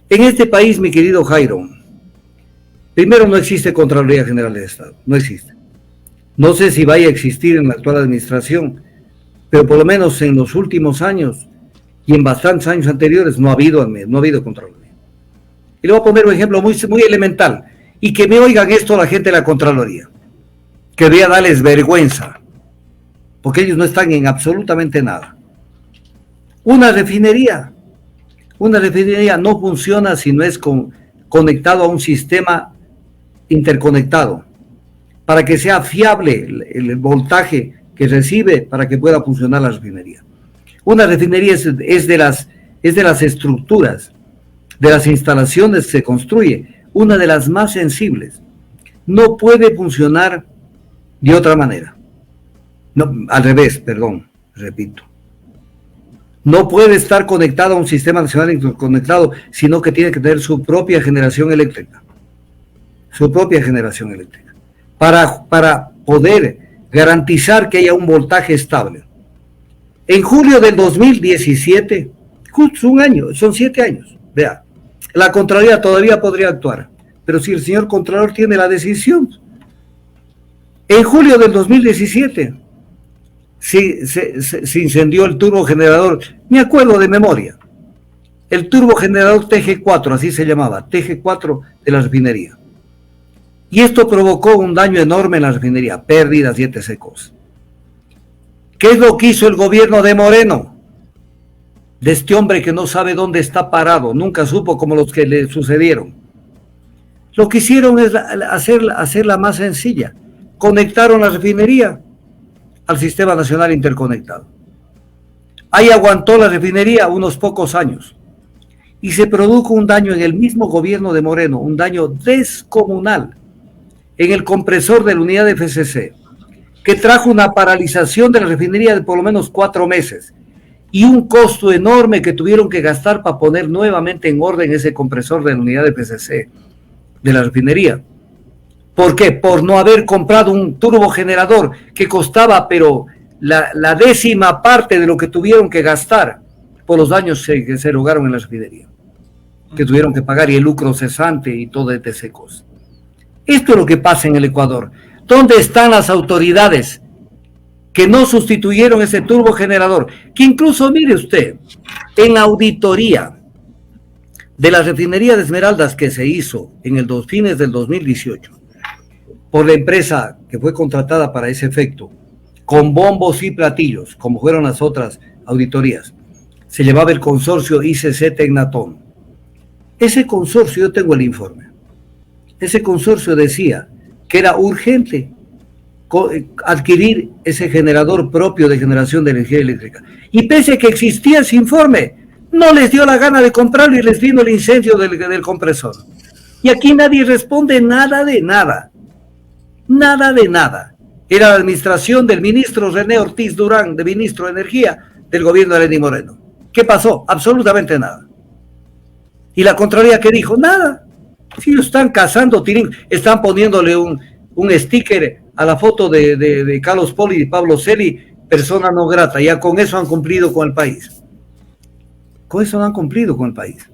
En este país, mi querido Jairo, primero no existe Contraloría General del Estado, no existe. No sé si vaya a existir en la actual administración, pero por lo menos en los últimos años y en bastantes años anteriores no ha habido Contraloría. Y le voy a poner un ejemplo muy elemental, y que me oigan esto la gente de la Contraloría, que voy a darles vergüenza, porque ellos no están en absolutamente nada. Una refinería no funciona si no es conectado a un sistema interconectado, para que sea fiable el voltaje que recibe para que pueda funcionar la refinería. Una refinería es de las estructuras, de las instalaciones que se construye, una de las más sensibles. No puede funcionar de otra manera. No, al revés, perdón, repito. No puede estar conectado a un sistema nacional interconectado, sino que tiene que tener su propia generación eléctrica. Su propia generación eléctrica. Para poder garantizar que haya un voltaje estable. En julio del 2017, justo un año, son 7 años, vea, la Contraloría todavía podría actuar, pero si el señor Contralor tiene la decisión. En julio del 2017 se incendió el turbogenerador, me acuerdo de memoria, el turbogenerador TG4, así se llamaba, TG4 de la refinería. Y esto provocó un daño enorme en la refinería, pérdidas y etc. ¿Qué es lo que hizo el gobierno de Moreno? De este hombre que no sabe dónde está parado, nunca supo como los que le sucedieron. Lo que hicieron es hacerla más sencilla. Conectaron la refinería al Sistema Nacional Interconectado. Ahí aguantó la refinería unos pocos años. Y se produjo un daño en el mismo gobierno de Moreno, un daño descomunal en el compresor de la unidad de FCC, que trajo una paralización de la refinería de por lo menos 4 meses y un costo enorme que tuvieron que gastar para poner nuevamente en orden ese compresor de la unidad de FCC de la refinería. ¿Por qué? Por no haber comprado un turbogenerador que costaba, pero la 10ª parte de lo que tuvieron que gastar por los daños que se erogaron en la refinería, que tuvieron que pagar y el lucro cesante y todo etc. cosa. Esto es lo que pasa en el Ecuador. ¿Dónde están las autoridades que no sustituyeron ese turbogenerador? Que incluso, mire usted, en la auditoría de la refinería de Esmeraldas que se hizo en fines del 2018 por la empresa que fue contratada para ese efecto, con bombos y platillos, como fueron las otras auditorías, se llevaba el consorcio ICC Tecnatón. Ese consorcio, yo tengo el informe, ese consorcio decía que era urgente adquirir ese generador propio de generación de energía eléctrica. Y pese a que existía ese informe, no les dio la gana de comprarlo y les vino el incendio del compresor. Y aquí nadie responde nada de nada. Nada de nada. Era la administración del ministro René Ortiz Durán, de ministro de Energía del gobierno de Lenín Moreno. ¿Qué pasó? Absolutamente nada. ¿Y la Contraloría qué dijo? Nada. Si ellos están cazando tirín, están poniéndole un sticker a la foto de Carlos Poli y Pablo Celi, persona no grata. Ya con eso han cumplido con el país. Con eso no han cumplido con el país.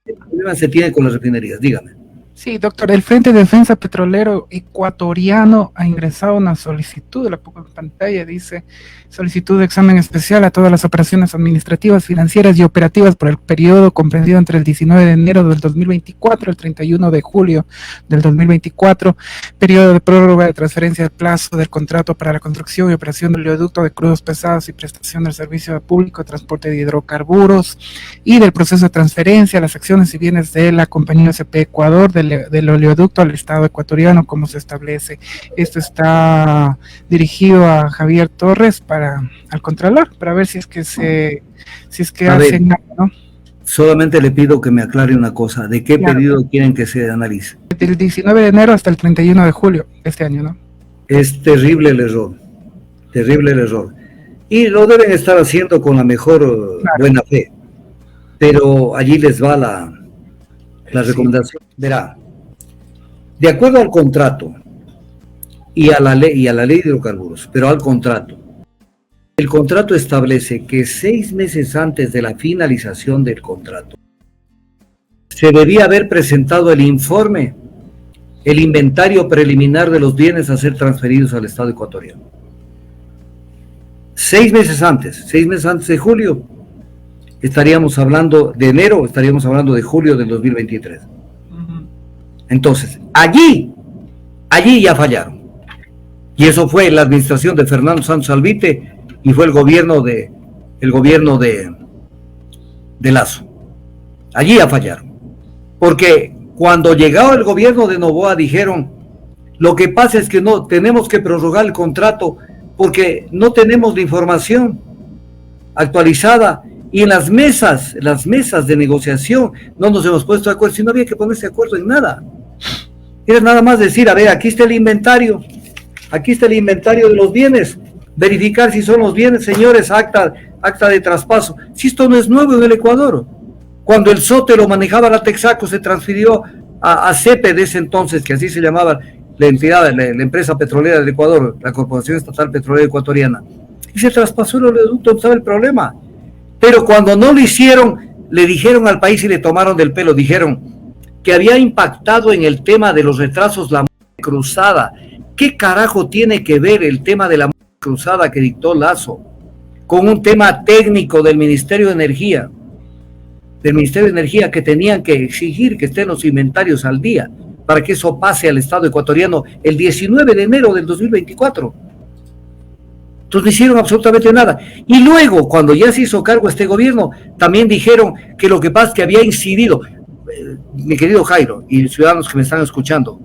¿Qué problema se tiene con las refinerías? Dígame. Sí, doctor, el Frente de Defensa Petrolero Ecuatoriano ha ingresado una solicitud, la pongo en pantalla, dice, solicitud de examen especial a todas las operaciones administrativas, financieras y operativas por el periodo comprendido entre el 19 de enero del 2024 y el 31 de julio del 2024, periodo de prórroga de transferencia de plazo del contrato para la construcción y operación del oleoducto de crudos pesados y prestación del servicio público de transporte de hidrocarburos y del proceso de transferencia a las acciones y bienes de la compañía SP Ecuador del oleoducto al Estado ecuatoriano, como se establece. Esto está dirigido a Javier Torres al Contralor, para ver si es que hacen nada, ¿no? Solamente le pido que me aclare una cosa, ¿de qué periodo quieren que se analice? Del 19 de enero hasta el 31 de julio de este año, ¿no? Es terrible el error. Y lo deben estar haciendo con la mejor buena fe, pero allí les va la recomendación. Verá, de acuerdo al contrato y a la ley de hidrocarburos, pero al contrato, el contrato establece que 6 meses antes de la finalización del contrato se debía haber presentado el informe, el inventario preliminar de los bienes a ser transferidos al Estado ecuatoriano. 6 meses antes de julio, estaríamos hablando de enero, estaríamos hablando de julio del 2023. Entonces, allí ya fallaron. Y eso fue la administración de Fernando Santos Alvite y fue el gobierno de Lasso. Allí ya fallaron. Porque cuando llegó el gobierno de Noboa dijeron, lo que pasa es que no tenemos que prorrogar el contrato porque no tenemos la información actualizada y en las mesas de negociación no nos hemos puesto de acuerdo, si no había que ponerse de acuerdo en nada. Era nada más decir, a ver, aquí está el inventario de los bienes, verificar si son los bienes, señores, acta de traspaso. Si esto no es nuevo en el Ecuador. Cuando el SOTE lo manejaba la Texaco, se transfirió a CEPE de ese entonces, que así se llamaba la entidad, la empresa petrolera del Ecuador, la Corporación Estatal Petrolera Ecuatoriana, y se traspasó el oleoducto, ¿sabe el problema? Pero cuando no lo hicieron, le dijeron al país y le tomaron del pelo, dijeron que había impactado en el tema de los retrasos la muerte cruzada. ¿Qué carajo tiene que ver el tema de la muerte cruzada que dictó Lasso con un tema técnico del Ministerio de Energía? Que tenían que exigir que estén los inventarios al día para que eso pase al Estado ecuatoriano el 19 de enero del 2024. Entonces no hicieron absolutamente nada. Y luego, cuando ya se hizo cargo este gobierno, también dijeron que lo que pasa es que había incidido, mi querido Jairo y ciudadanos que me están escuchando,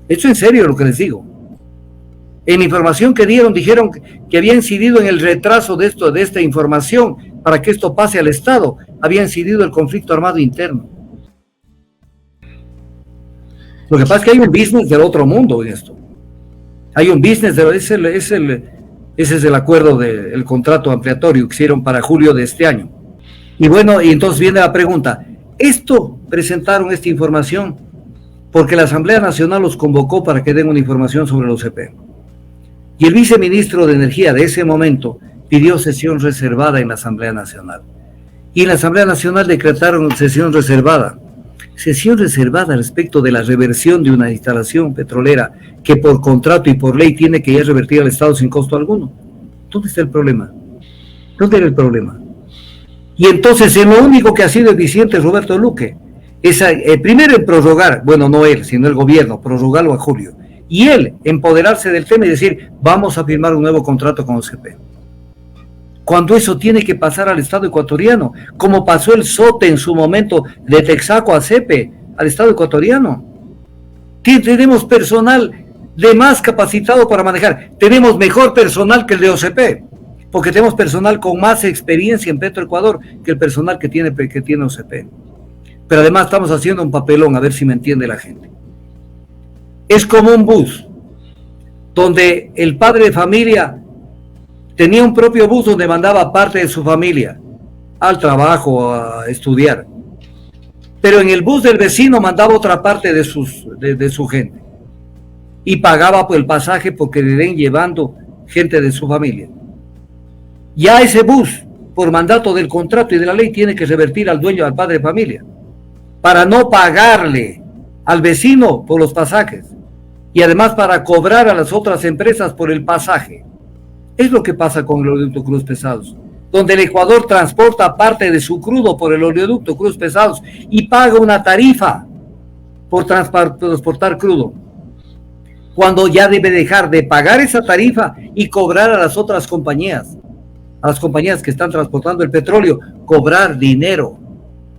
esto en serio lo que les digo. En la información que dieron, dijeron que había incidido en el retraso de esta información para que esto pase al Estado, había incidido el conflicto armado interno. Lo que pasa es que hay un business del otro mundo en esto. Hay un business, ese es el acuerdo del contrato ampliatorio que hicieron para julio de este año. Y bueno, y entonces viene la pregunta, presentaron esta información porque la Asamblea Nacional los convocó para que den una información sobre los OCP. Y el viceministro de Energía de ese momento pidió sesión reservada en la Asamblea Nacional. Y en la Asamblea Nacional decretaron sesión reservada respecto de la reversión de una instalación petrolera que por contrato y por ley tiene que ya revertir al Estado sin costo alguno. ¿Dónde está el problema? ¿Dónde era el problema? Y entonces en lo único que ha sido eficiente Roberto Luque es primero en prorrogar, bueno, no él, sino el gobierno, prorrogarlo a julio, y él empoderarse del tema y decir, vamos a firmar un nuevo contrato con OCP. Cuando eso tiene que pasar al Estado ecuatoriano, como pasó el SOTE en su momento de Texaco a CEPE, al Estado ecuatoriano. Tenemos personal de más capacitado para manejar, tenemos mejor personal que el de OCP, porque tenemos personal con más experiencia en Petroecuador que el personal que tiene OCP. Pero además estamos haciendo un papelón, a ver si me entiende la gente. Es como un bus, donde el padre de familia tenía un propio bus donde mandaba parte de su familia al trabajo, a estudiar. Pero en el bus del vecino mandaba otra parte de su gente. Y pagaba por el pasaje porque le den llevando gente de su familia. Ya ese bus, por mandato del contrato y de la ley, tiene que revertir al dueño, al padre de familia, para no pagarle al vecino por los pasajes. Y además para cobrar a las otras empresas por el pasaje. Es lo que pasa con el oleoducto Cruz Pesados, donde el Ecuador transporta parte de su crudo por el oleoducto Cruz Pesados y paga una tarifa por transportar crudo, cuando ya debe dejar de pagar esa tarifa y cobrar a las otras compañías, a las compañías que están transportando el petróleo, cobrar dinero,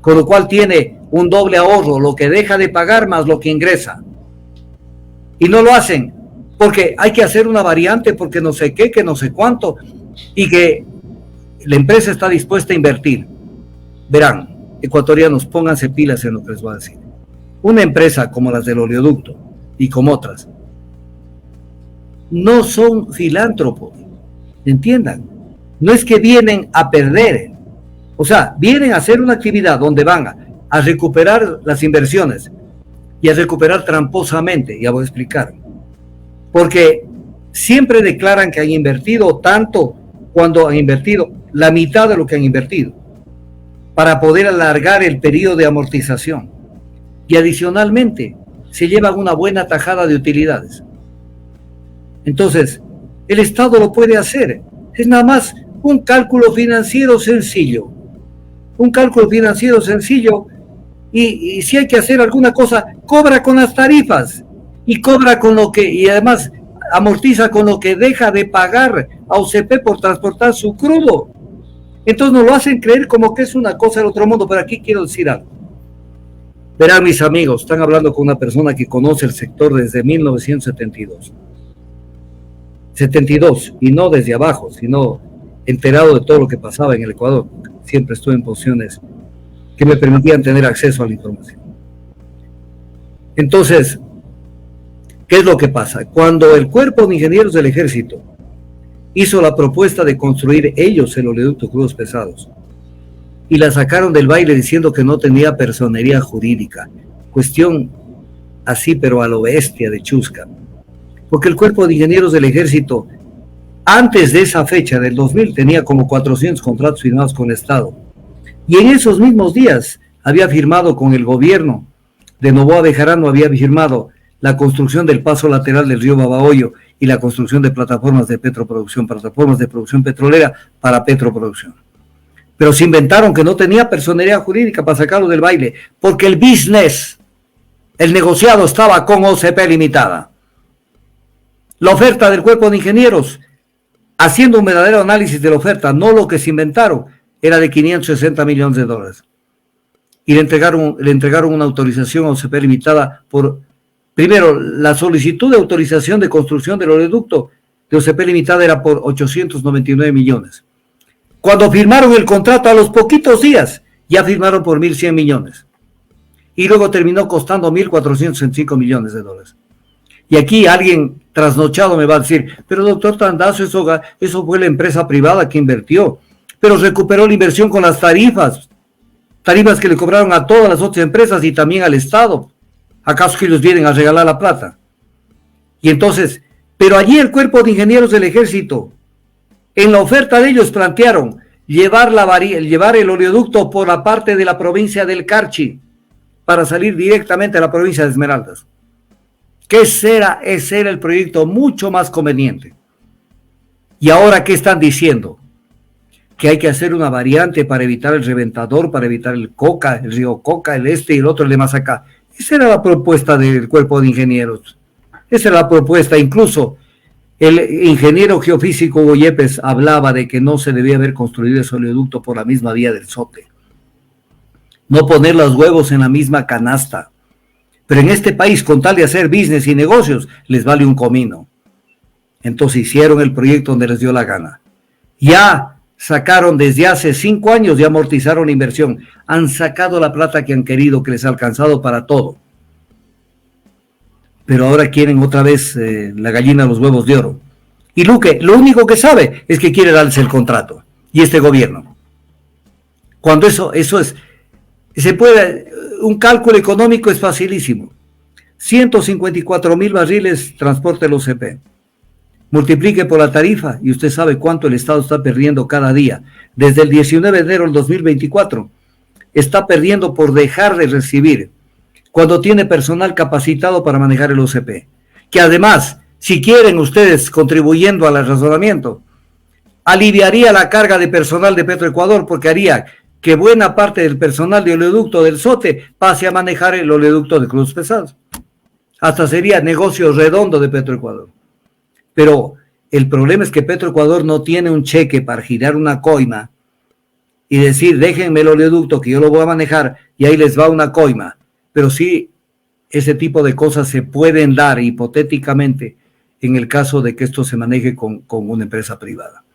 con lo cual tiene un doble ahorro, lo que deja de pagar más lo que ingresa. Y no lo hacen, porque hay que hacer una variante, porque no sé qué, que no sé cuánto, y que la empresa está dispuesta a invertir. Verán, ecuatorianos, pónganse pilas en lo que les voy a decir. Una empresa como las del oleoducto y como otras, no son filántropos, entiendan. No es que vienen a perder, o sea, vienen a hacer una actividad donde van a recuperar las inversiones y a recuperar tramposamente, ya voy a explicar. Porque siempre declaran que han invertido tanto cuando han invertido la mitad de lo que han invertido, para poder alargar el periodo de amortización. y adicionalmente se llevan una buena tajada de utilidades. Entonces, el Estado lo puede hacer. Es nada más un cálculo financiero sencillo. Un cálculo financiero sencillo y si hay que hacer alguna cosa, cobra con las tarifas y cobra con lo que, y además amortiza con lo que deja de pagar a OCP por transportar su crudo. Entonces nos lo hacen creer como que es una cosa del otro mundo, pero aquí quiero decir algo. Verán, mis amigos, están hablando con una persona que conoce el sector desde 1972. 72, y no desde abajo, sino enterado de todo lo que pasaba en el Ecuador. Siempre estuve en posiciones que me permitían tener acceso a la información. Entonces, ¿qué es lo que pasa? Cuando el Cuerpo de Ingenieros del Ejército hizo la propuesta de construir ellos el oleoducto Crudos Pesados y la sacaron del baile diciendo que no tenía personería jurídica, cuestión así pero a lo bestia de chusca, porque el Cuerpo de Ingenieros del Ejército antes de esa fecha del 2000 tenía como 400 contratos firmados con el Estado y en esos mismos días había firmado con el gobierno de Noboa Bejarano, había firmado la construcción del paso lateral del río Babahoyo y la construcción de plataformas de petroproducción, plataformas de producción petrolera para petroproducción. Pero se inventaron que no tenía personería jurídica para sacarlo del baile, porque el business, el negociado estaba con OCP Limitada. La oferta del Cuerpo de Ingenieros, haciendo un verdadero análisis de la oferta, no lo que se inventaron, era de 560 millones de dólares. Y le entregaron una autorización a OCP Limitada por, primero, la solicitud de autorización de construcción del oleoducto de OCP Limitada era por 899 millones. Cuando firmaron el contrato a los poquitos días, ya firmaron por 1.100 millones. Y luego terminó costando 1.465 millones de dólares. Y aquí alguien trasnochado me va a decir, pero doctor Tandazo, eso fue la empresa privada que invirtió, pero recuperó la inversión con las tarifas que le cobraron a todas las otras empresas y también al Estado. ¿Acaso que ellos vienen a regalar la plata? Y entonces, pero allí el Cuerpo de Ingenieros del Ejército, en la oferta de ellos plantearon llevar el oleoducto por la parte de la provincia del Carchi para salir directamente a la provincia de Esmeraldas. Que ese era el proyecto mucho más conveniente. ¿Y ahora qué están diciendo? Que hay que hacer una variante para evitar el reventador, para evitar el Coca, el río Coca, el este y el otro, el de Masacá. Esa era la propuesta del Cuerpo de Ingenieros. Esa era la propuesta. Incluso el ingeniero geofísico Hugo Yepes hablaba de que no se debía haber construido ese oleoducto por la misma vía del Sote. No poner los huevos en la misma canasta. Pero en este país, con tal de hacer business y negocios, les vale un comino. Entonces hicieron el proyecto donde les dio la gana. Ya sacaron desde hace 5 años, ya amortizaron la inversión. Han sacado la plata que han querido, que les ha alcanzado para todo. Pero ahora quieren otra vez la gallina de los huevos de oro. Y Luque, lo único que sabe es que quiere darles el contrato. Y este gobierno. Cuando eso es, un cálculo económico es facilísimo. 154,000 barriles transporta el OCP. Multiplique por la tarifa y usted sabe cuánto el Estado está perdiendo cada día. Desde el 19 de enero del 2024 está perdiendo por dejar de recibir cuando tiene personal capacitado para manejar el OCP. Que además, si quieren ustedes contribuyendo al razonamiento, aliviaría la carga de personal de Petroecuador porque haría que buena parte del personal de oleoducto del Sote pase a manejar el oleoducto de Crudos Pesados. Hasta sería negocio redondo de Petroecuador. Pero el problema es que Petroecuador no tiene un cheque para girar una coima y decir, déjenme el oleoducto que yo lo voy a manejar y ahí les va una coima. Pero sí, ese tipo de cosas se pueden dar hipotéticamente en el caso de que esto se maneje con una empresa privada.